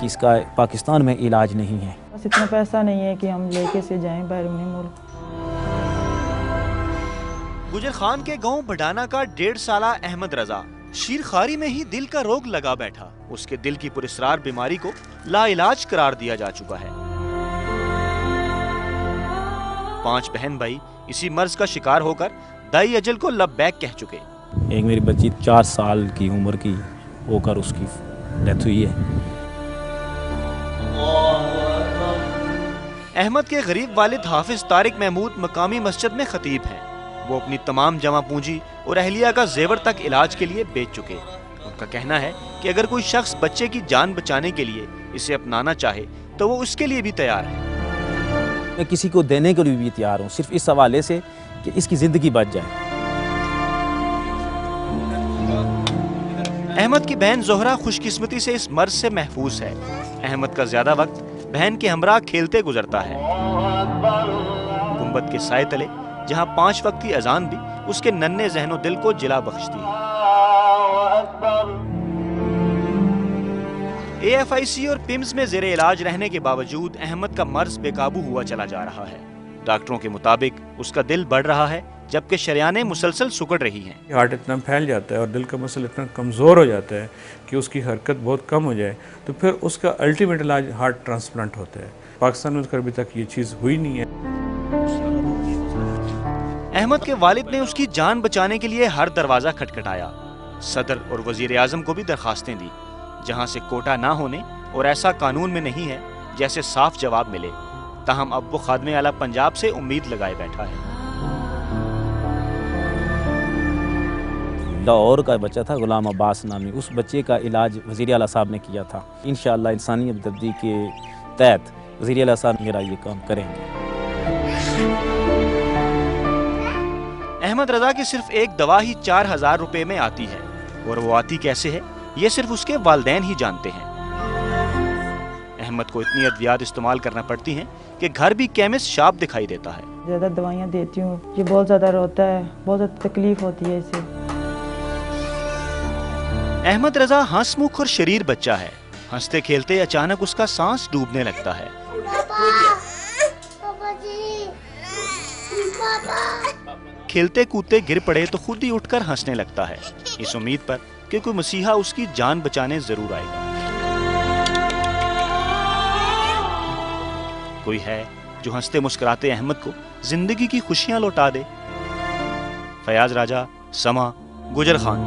इसका पाकिस्तान में इलाज नहीं है। बस इतना पैसा नहीं है कि हम लेके से जाएं बैरूनी मुल्क। गुजर खान के गांव बडाना का 1.5 साला अहमद रजा शीरखारी में ही दिल का रोग लगा बैठा। उसके दिल की पुरस्रार बीमारी को लाइलाज करार दिया जा चुका है। 5 बहन भाई इसी मर्ज का शिकार होकर दाई अजल को लब्बैक कह चुके। एक मेरी बच्ची 4 साल की उम्र की होकर उसकी डेथ हुई है। अहमद के गरीब वालिद हाफिज तारिक महमूद मकामी मस्जिद में खतीब हैं। वो अपनी तमाम जमा पूंजी और अहलिया का जेवर तक इलाज के लिए बेच चुके। उनका कहना है कि अगर कोई शख्स बच्चे की जान बचाने के लिए इसे अपनाना चाहे तो वो उसके लिए भी तैयार है। मैं किसी को देने के लिए भी तैयार हूँ, सिर्फ इस हवाले से कि इसकी ज़िंदगी बच जाए। अहमद की बहन जोहरा खुशकिस्मती से इस मर्ज से महफूज है। अहमद का ज्यादा वक्त बहन के हमरा खेलते गुजरता है। गुंबद के साए तले जहां 5 वक्त की अजान भी उसके नन्हे जहनो दिल को जिला बख्शती है। AFIC और पिम्स में जेरे इलाज रहने के बावजूद अहमद का मर्ज बेकाबू हुआ चला जा रहा है। डॉक्टरों के मुताबिक उसका दिल बढ़ रहा है जबकि शरियानें मुसलसल सुकड़ रही हैं। हार्ट इतना फैल जाता है और दिल का मसल इतना कमज़ोर हो जाता है कि उसकी हरकत बहुत कम हो जाए तो फिर उसका अल्टीमेट इलाज हार्ट ट्रांसप्लांट होता है। पाकिस्तान में उसका अभी तक ये चीज़ हुई नहीं है। अहमद के वालिद ने उसकी जान बचाने के लिए हर दरवाजा खटखटाया। सदर और वजीर आजम को भी दरखास्तें दी, जहां से कोटा ना होने और ऐसा कानून में नहीं है जैसे साफ जवाब मिले। ताहम अब वो खादमे आला पंजाब से उम्मीद लगाए बैठा है। लाहौर का बच्चा था गुलाम अब्बास नामी, उस बच्चे का इलाज वज़ीर आला साहब ने किया था। इंशाअल्लाह इंसानी हमदर्दी के तहत वज़ीर आला साहब मेरा ये काम करेंगे। अहमद रजा की सिर्फ एक दवा ही 4000 रुपए में आती है और वो आती कैसे है ये सिर्फ उसके वालिदैन ही जानते हैं। अहमद को इतनी अद्वियात इस्तेमाल करना पड़ती हैं कि घर भी केमिस्ट शॉप दिखाई देता है। ज़्यादा दवाइयाँ देती हूँ, ये बहुत ज़्यादा रोता है, बहुत ज़्यादा तकलीफ होती है इसे। अहमद रजा हंसमुख और शरीर बच्चा है। हंसते खेलते अचानक उसका सांस डूबने लगता है। खेलते कूदते गिर पड़े तो खुद ही उठकर हंसने लगता है, इस उम्मीद पर कि कोई मसीहा उसकी जान बचाने जरूर आएगा। कोई है जो हंसते मुस्कुराते अहमद को जिंदगी की खुशियां लौटा दे। फयाज राजा, समा, गुजर खान।